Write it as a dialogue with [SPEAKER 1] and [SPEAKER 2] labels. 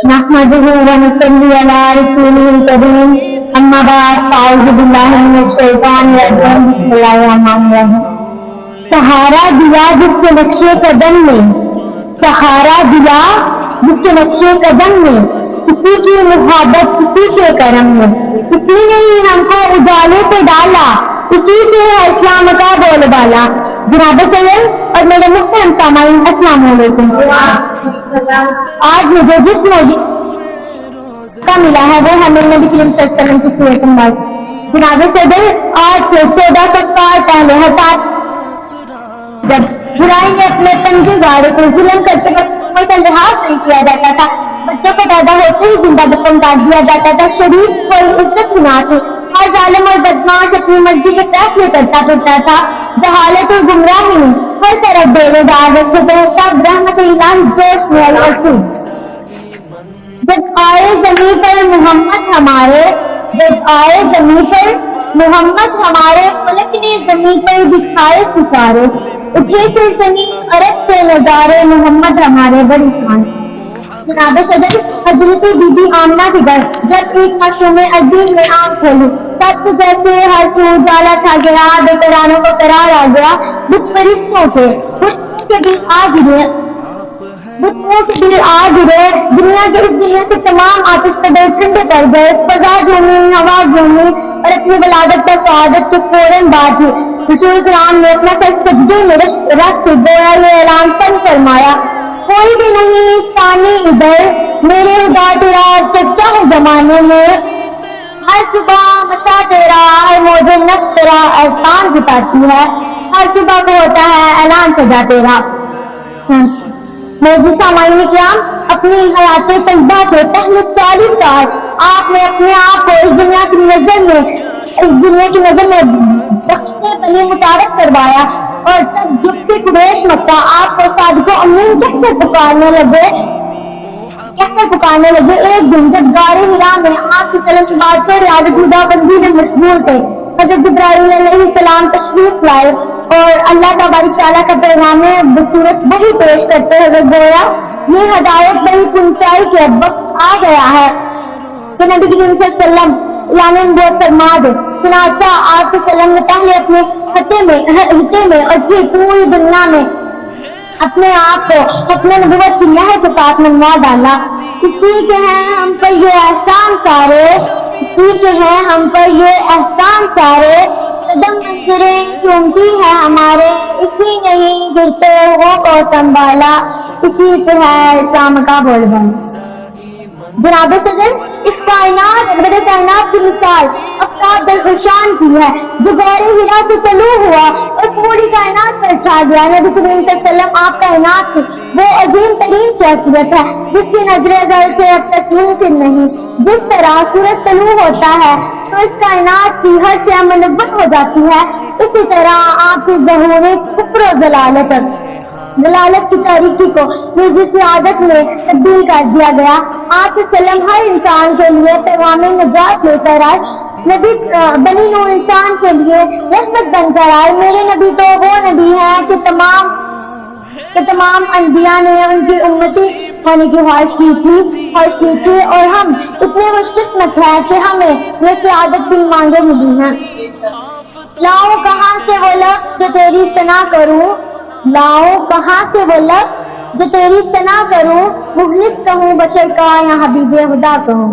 [SPEAKER 1] نحمده ونصلي على رسوله الكريم اما بعد فاعوذ باللہ من الشیطان الرجیم بسم اللہ الرحمن الرحیم سہارا دیا جس کے نقش قدم میں سہارا دیا جس کے نقش قدم میں کسی کی محبت کسی کے کرم میں کسی نے ہی ہم کو اجالے پہ ڈالا کسی سے ہے اسلام کا بول بالا جناب سید اور میرے محترم سامعین السلام علیکم آج مجھے جس موضوع کا ملا ہے وہ ہمیں نبی کریم صلی اللہ علیہ وسلم کی سیرت مبارک جناب سید آج سے 1400 سال پہلے حضرت جب برائی نے اپنے پنجے گاڑے کو ظلم کرتے وقت کوئی کا لحاظ نہیں کیا جاتا تھا بچوں کو پیدا ہوتے ہی زندہ دفن کر دیا جاتا تھا شریف کوئی عزت نہ تھی ہر ظالم اور بدماش اپنی مرضی کے فیصلے کرتا پھرتا تھا جہالت اور گمراہی میں ہر طرف ڈیرے دار رکھے گئے سب رحمت الہی جوش میں آئی جب آئے زمین پر محمد ہمارے ملک نے زمین پر بچھائے ستارے اٹھے سے زمین عرب سے نظارے محمد ہمارے بڑی شان جناب صدر حضرت بی بی آمنہ کے گھر جب ایک معصوم عظیم نے آنکھ کھولی تب تو جیسے ہر سو اجالا چھا گیا بے قراروں کو قرار آ گیا بت پرستوں کے بتوں کے دل آ گرے دنیا کے اس دنیا سے تمام آتش قدر ٹھنڈے کر گئے فضا جھومی ہوا جھومی اور اپنی ولادت پر سعادت کے فوراً بعد ہی رسول کرام نے اپنا سر سجدے میں رکھ کے گویا یہ اعلان فرمایا کوئی بھی نہیں ثانی ادھر میرے خدا تیرا چچا ہے زمانے میں ہر صبح مسا تیرا ہر موجے نفس تیرا احسان جتاتی ہے ہر صبح کو ہوتا ہے اعلان سجا تیرا موجود سامعین کرام اپنی حیات طیبہ کے پہلے 40 سال آپ نے اپنے آپ کو اس دنیا کی نظر میں بخشنے کے لیے متعارف کروایا اور تب جب سے قریش مکہ آپ کو صادق و امین کہہ کر پکارنے لگے ایک دن جب غار حرا میں آپ کی سلام بات کر ریاضت خدا بندی میں مشغول تھے حضرت جبرائیل علیہ السلام تشریف لائے اور اللہ تبارک تعالیٰ کا پیغام بصورت وحی پیش کرتے ہوئے گویا یہ ہدایت بڑی پہنچائی کے وقت آ گیا ہے کہ نبی کریم صلی اللہ علیہ وسلم اعلان نبوت فرما دے چنانچہ آپ صلی اللہ علیہ وسلم نے پہلے اپنے حتے میں اور پھر پوری دنیا میں اپنے آپ کو اپنے نبوت کی لہر کے ساتھ منوا ڈالا اسی کے ہیں ہم پر یہ احسان سارے قدم منظریں چومتی ہے ہمارے اسی نہیں گرتے ہو کو سنبھالا اسی سے ہے اسلام کا بول بند جناب صدر اس کائنات کی مثال افراد درخشان کی ہے جو غار حرا سے طلوع ہوا اور پوری کائنات پر چھا گیا نبی کریم صلی اللہ علیہ وسلم آپ کائنات کی وہ عظیم ترین شخصیت ہے جس کی نظر غیر سے اب تک ممکن نہیں جس طرح سورج طلوع ہوتا ہے تو اس کائنات کی ہر شے منور ہو جاتی ہے اسی طرح آپ کی ظہور کفر و ضلالت کی تاریکی کو نجی سعادت میں تبدیل کر دیا گیا آپ صلی اللہ علیہ وسلم ہر انسان کے لیے پیغام نجات لے کر آئے نبی بنی نوح انسان کے لیے رحمت بن کر آئے میرے نبی تو وہ نبی ہے کہ تمام انبیاء نے ان کی امتی ہونے کی خواہش کی تھی اور ہم اتنے خوش قسمت ہیں کہ ہمیں یہ سعادت بھی مانگے ملی ہیں لاؤ کہاں سے وہ لفظ جو تیری ثنا کروں مخلص کہوں بشر کا یا حبیب خدا کہوں